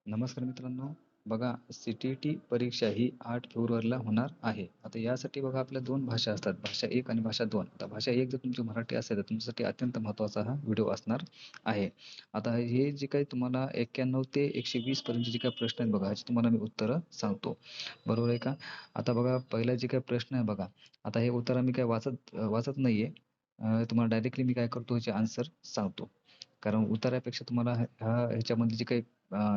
नमस्कार मित्रांनो. बघा सी-टी-टी परीक्षा ही 8 फेब्रुवारीला होणार आहे. आता यासाठी बघा आपल्या 2 भाषा असतात. भाषा 1 आणि भाषा 2. आता भाषा 1 जर तुमची मराठी असेल तर तुमच्यासाठी अत्यंत महत्त्वाचा हा व्हिडिओ असणार आहे. आता हे जे काही तुम्हाला 91 ते 120 पर्यंतचे जे काही प्रश्न आहेत बघा, ह्याची तुम्हाला मी उत्तरं सांगतो. बरोबर आहे का? आता बघा पहिला जे काही प्रश्न आहे बघा, आता हे उत्तर मी काही वाचत नाहीये. तुम्हाला डायरेक्टली मी काय करतो ह्याचे आन्सर सांगतो. कारण उत्तरापेक्षा तुम्हाला ह्याच्यामधले जे काही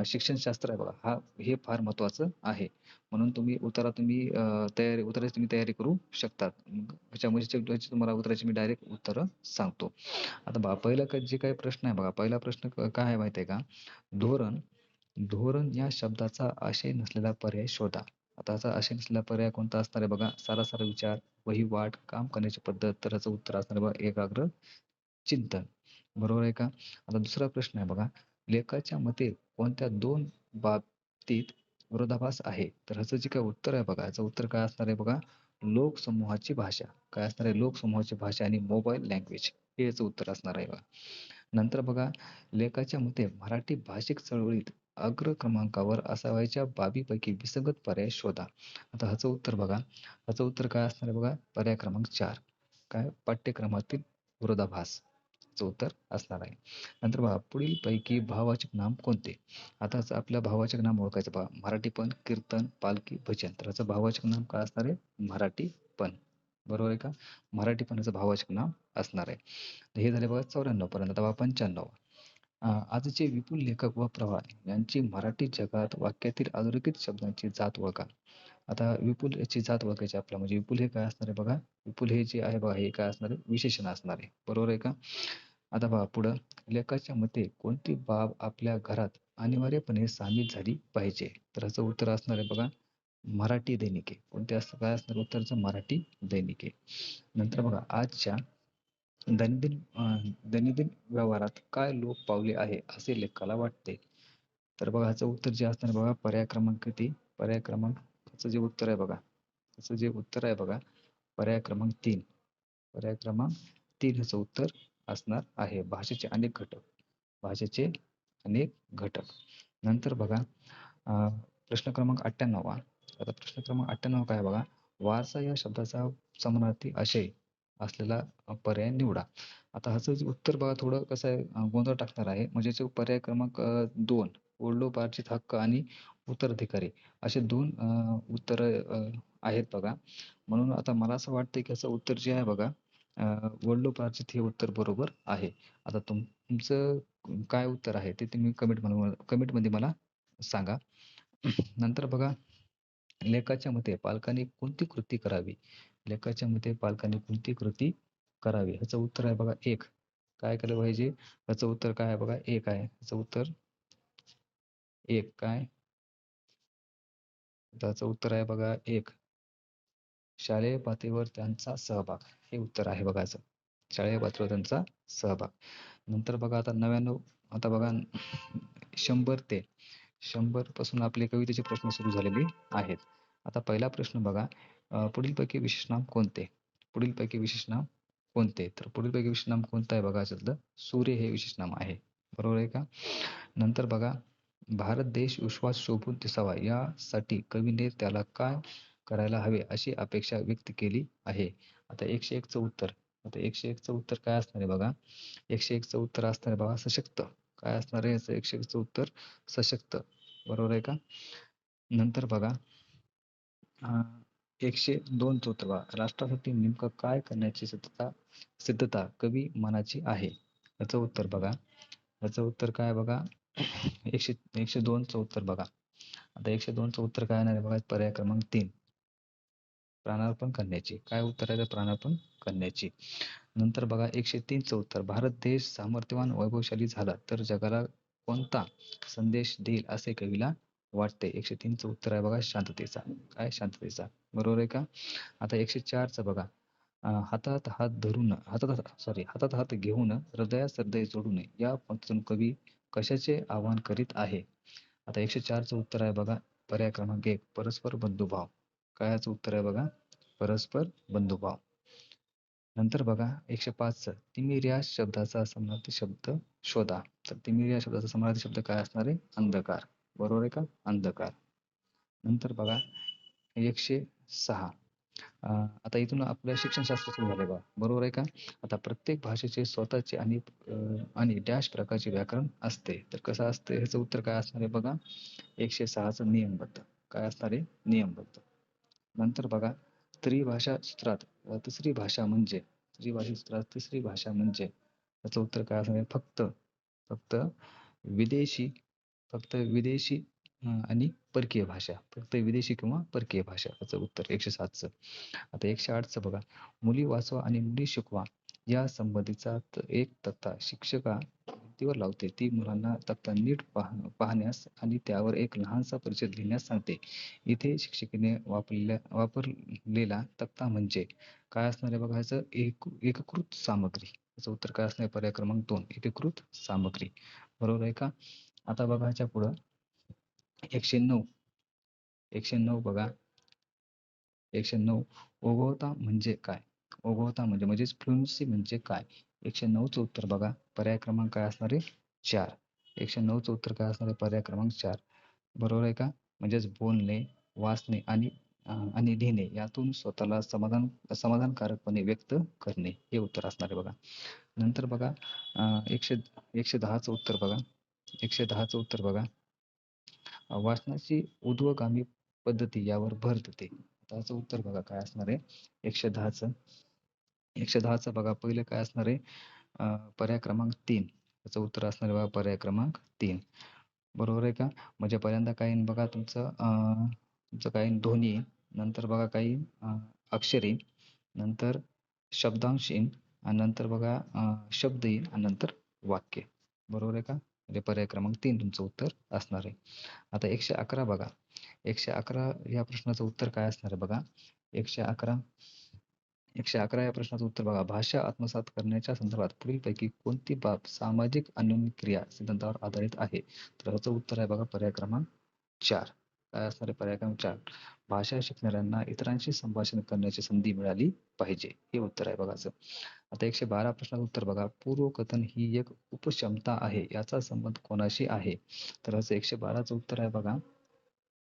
शिक्षणशास्त्र आहे बघा, हे फार महत्त्वाचं आहे. म्हणून उत्तराची तुम्ही तयारी करू शकतात. मग ह्याची तुम्हाला उत्तराची मी डायरेक्ट उत्तरं सांगतो. आता पहा पहिला जे काही प्रश्न आहे बघा, पहिला प्रश्न काय आहे माहिती आहे का? धोरण, धोरण या शब्दाचा आशय नसलेला पर्याय शोधा. आता असा आशय नसलेला पर्याय कोणता असणार आहे बघा? सारासार विचार, वहिवाट, काम करण्याची पद्धत. तर याचं उत्तर असणार आहे बघा एकाग्र चिंतन. बरोबर आहे का? आता दुसरा प्रश्न आहे बघा. लेखकाच्या मते कोणत्या 2 बाबतीत विरोधाभास आहे? तर ह्याचं जे काही उत्तर आहे बघा, याचं उत्तर काय असणार आहे बघा? लोकसमूहाची भाषा. काय असणार आहे? लोकसमूहाची भाषा आणि मोबाईल लँग्वेज हे याचं उत्तर असणार आहे बघा. नंतर बघा, लेखकाच्या मते मराठी भाषिक चळवळीत अग्र क्रमांकावर असावयाच्या बाबीपैकी विसंगत पर्याय शोधा. आता ह्याचं उत्तर बघा, ह्याचं उत्तर काय असणार आहे बघा? पर्याय क्रमांक 4. काय? पाठ्यक्रमातील विरोधाभास चं उत्तर असणार आहे. नंतर पहा पुढीलपैकी भाववाचक नाम कोणते? आता आपल्या भाववाचक नाम ओळखायचं पहा. मराठीपण, कीर्तन, पालखी, भजन. तर याचं भाववाचक नाम काय असणार आहे? मराठीपण. बरोबर आहे का? मराठीपणाचं भाववाचक नाम असणार आहे. तर हे झाले बघा 94 पर्यंत. आता पहा 95. आजचे विपुल लेखक व प्रवाह यांची मराठी जगात वाक्यातील अधोरेखित शब्दांची जात ओळखा. आता विपुल याची जात ओळखायची आपल्याला. म्हणजे विपुल हे काय असणार आहे बघा? विपुल हे जे आहे बघा, हे काय असणार आहे? विशेषण असणार आहे. बरोबर आहे का? आता पहा पुढं, लेखकाच्या मते कोणती बाब आपल्या घरात अनिवार्यपणे सामील झाली पाहिजे? तर याचं उत्तर असणार आहे बघा, मराठी दैनिके. कोणते असतं? काय असणार उत्तराचं? मराठी दैनिके. नंतर बघा, आजच्या दैनंदिन व्यवहारात काय लोप पावले आहे असे लेखकाला वाटते? तर बघा ह्याचं उत्तर जे असणार बघा, पर्याय क्रमांक किती? पर्याय क्रमांक चं जे उत्तर आहे बघा, त्याचं जे उत्तर आहे बघा, पर्याय क्रमांक 3. पर्याय क्रमांक 3 ह्याचं उत्तर असणार आहे. भाषेचे अनेक घटक. भाषेचे अनेक घटक. नंतर बघा, प्रश्न क्रमांक 98. आता प्रश्न क्रमांक 98 काय आहे बघा? वारसा या शब्दाचा समानार्थी आशय असलेला पर्याय निवडा. आता ह्याचं जे उत्तर बघा थोडं कसं आहे, गोंधळ टाकणार आहे. म्हणजे याचे पर्याय क्रमांक 2 वडिलोपार्जित हक्क आणि उत्तराधिकारी असे 2 उत्तरं आहेत बघा. म्हणून आता मला असं वाटतंय की याचं उत्तर जे आहे बघा, वडिलोपार्जित हे उत्तर बरोबर आहे. आता तुमचं काय उत्तर आहे ते तुम्ही कमेंटमध्ये मला सांगा. नंतर बघा, लेखकाच्या मते पालकांनी कोणती कृती करावी? लेखकाच्या मते पालकांनी कोणती कृती करावी? ह्याचं उत्तर आहे बघा 1. काय केलं पाहिजे? ह्याचं उत्तर काय आहे बघा? 1 आहे. ह्याचं उत्तर 1 काय? त्याचं उत्तर आहे बघा 1. शालेय पातळीवर त्यांचा सहभाग. हे उत्तर आहे बघा याचं. शालेय पातळीवर त्यांचा सहभाग. नंतर बघा आता 99. आता बघा 100 ते 100 पासून आपले कवितेचे प्रश्न सुरू झालेले आहेत. आता पहिला प्रश्न बघा, पुढीलपैकी विशेष नाम कोणते? पुढीलपैकी विशेष नाम कोणते? तर पुढीलपैकी विशेष नाम कोणतं आहे बघा याच्यातलं? सूर्य हे विशेष नाम आहे. बरोबर आहे का? नंतर बघा, भारत देश विश्वात शोभून दिसावा यासाठी कवीने त्याला काय करायला हवे अशी अपेक्षा व्यक्त केली आहे? आता 101 चं उत्तर. आता 101 चं उत्तर काय असणार आहे बघा? 101 चं उत्तर असणार आहे बघा सशक्त. काय असणार आहे याचं 101 चं उत्तर? सशक्त. बरोबर आहे का? नंतर बघा, अ, 102 चं उत्तर बघा. राष्ट्रासाठी नेमकं काय करण्याची सिद्धता कवी मनाची आहे? याचं उत्तर बघा. याचं उत्तर काय आहे बघा? 102 चं उत्तर बघा. आता 102 चं उत्तर काय येणार आहे बघा? पर्याय क्रमांक 3. प्राणार्पण करण्याची. काय उत्तर आहे? प्राणार्पण करण्याची. नंतर बघा 103 चं उत्तर. भारत देश सामर्थ्यवान वैभवशाली झाला तर जगाला कोणता संदेश देईल असे कवीला वाटते? 103 चं उत्तर आहे बघा शांततेचा. काय? शांततेचा. बरोबर आहे का? आता 104 चं बघा. हातात हात घेऊन हृदयात हृदय जोडून या पंक्तीतून कवी कशाचे आवाहन करीत आहे? आता 104 चं उत्तर आहे बघा, पर्याय क्रमांक 1 परस्पर बंधुभाव. काय याचं उत्तर आहे बघा? परस्पर बंधुभाव. नंतर बघा 105 चं, तिमिर या शब्दाचा समानार्थी शब्द शोधा. तर तिमिर या शब्दाचा समानार्थी शब्द काय असणार आहे? अंधकार. बरोबर आहे का? अंधकार. नंतर बघा 106. आता इथून आपलं शिक्षणशास्त्र सुरू झालंय बघा. बरोबर आहे का? आता प्रत्येक भाषेचे स्वतःचे आणि डॅश प्रकारचे व्याकरण असते. तर कसं असतं ह्याचं उत्तर काय असणार आहे बघा. 106चं नियमबद्ध. काय असणार आहे? नियमबद्ध. नंतर बघा त्रिभाषा सूत्रात तिसरी भाषा म्हणजे त्याचं उत्तर काय असणार आहे? फक्त विदेशी विदेशी आणि परकीय भाषा. फक्त विदेशी किंवा परकीय भाषा. याचं उत्तर 107चं. आता 108चं बघा. मुली वाचवा आणि मुली शिकवा या संबंधीचा एक तक्ता शिक्षिका भिंतीवर लावते. ती मुलांना तक्ता नीट पाहण्यास आणि त्यावर एक लहानसा परिच्छेद लिहिण्यास सांगते. इथे शिक्षिकेने वापरलेला तक्ता म्हणजे काय असणार आहे बघा ह्याचं एकीकृत सामग्री. याचं उत्तर काय असणार आहे? पर्याय क्रमांक 2 एकीकृत सामग्री. बरोबर आहे का? आता बघा ह्याच्या पुढं 109 बघा 109 ओघवता म्हणजे काय? ओघवता म्हणजेच फ्लुएन्सी म्हणजे काय? 109चं उत्तर बघा. पर्याय क्रमांक काय असणार आहे? 4. 109चं उत्तर काय असणार आहे? पर्याय क्रमांक 4. बरोबर आहे का? म्हणजेच बोलणे, वाचणे आणि लिहिणे यातून स्वतःला समाधानकारकपणे व्यक्त करणे हे उत्तर असणार आहे बघा. नंतर बघा 110चं उत्तर बघा. 110चं उत्तर बघा. वाचनाची ऊर्ध्वगामी पद्धती यावर भर देते. त्याचं उत्तर बघा काय असणार आहे? 110चं 110चं बघा पहिलं काय असणार आहे? पर्याय क्रमांक 3. त्याचं उत्तर असणार आहे बघा पर्याय क्रमांक 3. बरोबर आहे का? म्हणजे पहिल्यांदा काय येईन बघा तुमचं काय येईन ध्वनी, नंतर बघा काय येईन अक्षर येईन, नंतर शब्दांश येईन आणि नंतर बघा शब्द येईन आणि नंतर वाक्य. बरोबर आहे का? म्हणजे पर्याय क्रमांक 3 तुमचं उत्तर असणार आहे. आता 111 बघा. 111 या प्रश्नाचं उत्तर काय असणार आहे बघा. 111 या प्रश्नाचं उत्तर बघा. भाषा आत्मसात करण्याच्या संदर्भात पुढीलपैकी कोणती बाब सामाजिक क्रिया सिद्धांतावर आधारित आहे? तर याचं उत्तर आहे बघा पर्याय क्रमांक 4. काय असणार आहे पर्याय क्रमांक 4. भाषा शिकणाऱ्यांना इतरांशी संभाषण करण्याची संधी मिळाली पाहिजे. हे उत्तर आहे बघाचं. आता 112 प्रश्नाचं उत्तर बघा. पूर्वकथन ही एक उपक्षमता आहे. याचा संबंध कोणाशी आहे? तर याचं 112चं उत्तर आहे बघा.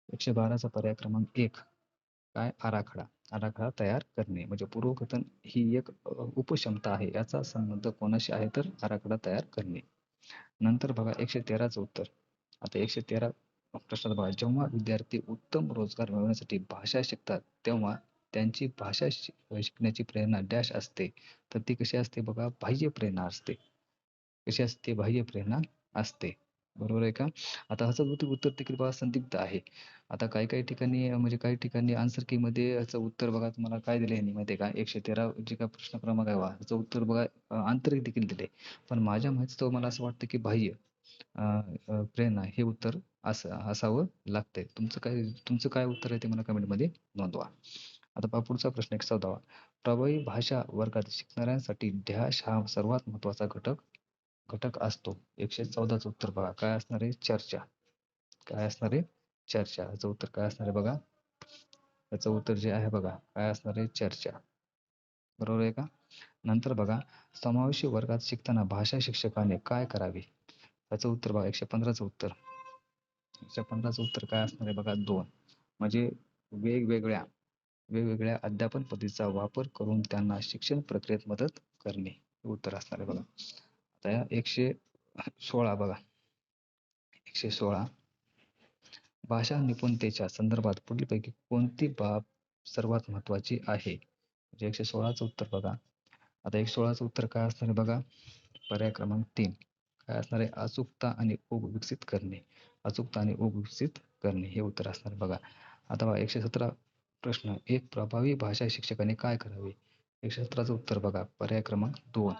112चा पर्याय क्रमांक 1. काय? आराखडा तयार करणे. म्हणजे पूर्वकथन ही एक उपक्षमता आहे. याचा संबंध कोणाशी आहे? तर आराखडा तयार करणे. नंतर बघा 113चं उत्तर. आता 113 प्रश्नात बघा. जेव्हा विद्यार्थी उत्तम रोजगार मिळवण्यासाठी भाषा शिकतात तेव्हा त्यांची भाषा शिकण्याची प्रेरणा डॅश असते. तर ती कशी असते बघा? बाह्य प्रेरणा असते. कशी असते? बाह्य प्रेरणा असते. बरोबर आहे का? आता ह्याचं उत्तर देखील बघा संदिग्ध आहे. आता काही ठिकाणी म्हणजे काही ठिकाणी आन्सर कीमध्ये याचं उत्तर बघा तुम्हाला काय दिलं ह्यांनी माहिती आहे का? 113 जे काही प्रश्न क्रमांक आहे बघा त्याचं उत्तर बघा आंतरिक देखील दिले. पण माझ्या माहितीचं मला असं वाटतं की बाह्य प्रेरणा हे उत्तर असावं लागतंय. तुमचं काय उत्तर आहे ते मला कमेंटमध्ये नोंदवा. आता पहा पुढचा प्रश्न 114वा. प्रभावी भाषा वर्गात शिकणाऱ्यांसाठी डॅश हा सर्वात महत्त्वाचा घटक असतो. 114चं उत्तर बघा. काय असणार आहे? चर्चा. काय असणार आहे? चर्चा. याचं उत्तर काय असणार आहे बघा. याचं उत्तर जे आहे बघा काय असणार आहे? चर्चा. बरोबर आहे का? नंतर बघा समावेशी वर्गात शिकताना भाषा शिक्षकाने काय करावे? याचं उत्तर बघा 115चं उत्तर. 115चं उत्तर काय असणार आहे बघा 2. म्हणजे वेगवेगळ्या अध्यापन पद्धतीचा वापर करून त्यांना शिक्षण प्रक्रियेत मदत करणे. हे उत्तर असणार आहे बघा. आता 116 बघा. 116 भाषा निपुणतेच्या संदर्भात पुढीलपैकी कोणती बाब सर्वात महत्त्वाची आहे? म्हणजे 116चं उत्तर बघा. आता 116चं उत्तर काय असणार आहे बघा. पर्याय क्रमांक 3. काय असणार आहे? अचूकता आणि ओघ विकसित करणे. अचूकता आणि ओघ विकसित करणे हे उत्तर असणार आहे बघा. आता बघा 117 प्रश्न. एक प्रभावी भाषा शिक्षकाने काय करावे? 117चं उत्तर बघा. पर्याय क्रमांक 2.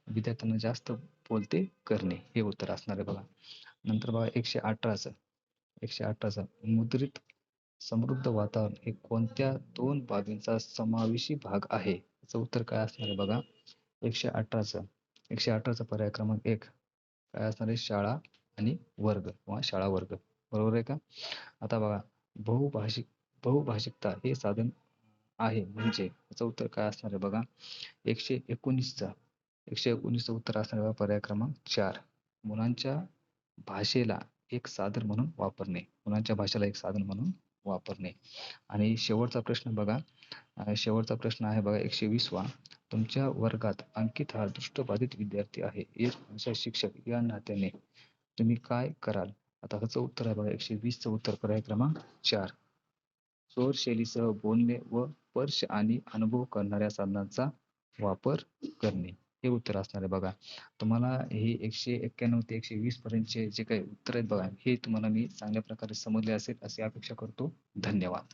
विद्यार्थ्यांना जास्त बोलते करणे हे उत्तर असणार आहे बघा. नंतर बघा 118चं मुद्रित समृद्ध वातावरण हे कोणत्या 2 बाबींचा समावेशी भाग आहे? याचं उत्तर काय असणार आहे बघा. 118चा पर्याय क्रमांक 1 काय असणार आहे? शाळा आणि वर्ग किंवा शाळा वर्ग. बरोबर आहे का? आता बघा बहुभाषिकता हे साधन आहे म्हणजे याचं उत्तर काय असणार आहे बघा. 119चं उत्तर असणार आहे बघा पर्याय क्रमांक 4. मुलांच्या भाषेला एक साधन म्हणून वापरणे. मुलांच्या भाषेला एक साधन म्हणून वापरणे. आणि शेवटचा प्रश्न बघा. शेवटचा प्रश्न आहे बघा 120वा. तुमच्या वर्गात अंकित हा दृष्टबाधित विद्यार्थी आहे. एक भाषा शिक्षक या नात्याने तुम्ही काय कराल? आता ह्याचं उत्तर आहे बघा 120चं उत्तर पर्याय क्रमांक 4. स्वरशैलीसह बोलणे व स्पर्श आणि अनुभव करणाऱ्या साधनांचा वापर करणे. हे उत्तर असणार आहे बघा. तुम्हाला हे 191 ते 120 पर्यंतचे जे काही उत्तर आहेत बघा, हे तुम्हाला मी चांगल्या प्रकारे समजले असेल अशी अपेक्षा करतो. धन्यवाद.